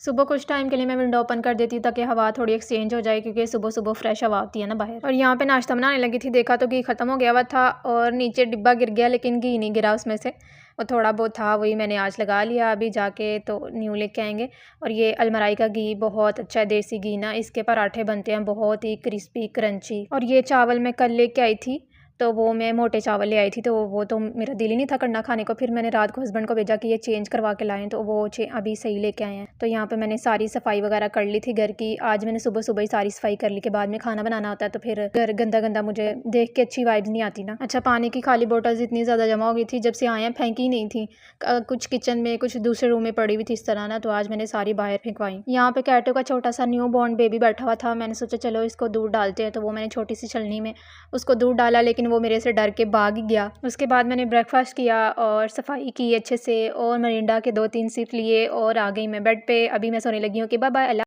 सुबह कुछ टाइम के लिए मैं विंडो ओपन कर देती हूँ ताकि हवा थोड़ी एक्सचेंज हो जाए, क्योंकि सुबह सुबह फ्रेश हवा आती है ना बाहर। और यहाँ पे नाश्ता बनाने लगी थी, देखा तो घी ख़त्म हो गया हुआ था और नीचे डिब्बा गिर गया, लेकिन घी नहीं गिरा उसमें से। और थोड़ा बहुत था वही मैंने आज लगा लिया, अभी जाके तो न्यू लेके आएंगे। और ये अलमराई का घी बहुत अच्छा है, देसी घी ना, इसके पराठे बनते हैं बहुत ही क्रिस्पी क्रंची। और ये चावल मैं कल लेके आई थी, तो वो मैं मोटे चावल ले आई थी, तो वो तो मेरा दिल ही नहीं था करना खाने को। फिर मैंने रात को हस्बैंड को भेजा कि ये चेंज करवा के लाएं, तो वो अभी सही लेके आए हैं। तो यहाँ पे मैंने सारी सफाई वगैरह कर ली थी घर की। आज मैंने सुबह सुबह ही सारी सफाई कर ली, के बाद में खाना बनाना होता है तो फिर घर गंदा गंदा मुझे देख के अच्छी वाइब्स नहीं आती ना। अच्छा, पानी की खाली बोटल्स इतनी ज़्यादा जमा हो गई थी, जब से आए हैं फेंकी नहीं थी, कुछ किचन में कुछ दूसरे रूम में पड़ी हुई थी इस तरह ना, तो आज मैंने सारी बाहर फेंकवाई। यहाँ पे कैटो का छोटा सा न्यू बॉर्न बेबी बैठा हुआ था, मैंने सोचा चलो इसको दूध डालते हैं, तो वो मैंने छोटी सी छलनी में उसको दूध डाला, लेकिन वो मेरे से डर के भाग गया। उसके बाद मैंने ब्रेकफास्ट किया और सफाई की अच्छे से, और मरिंडा के 2-3 सिप लिए और आ गई मैं बेड पे। अभी मैं सोने लगी हूँ कि बाय बाय।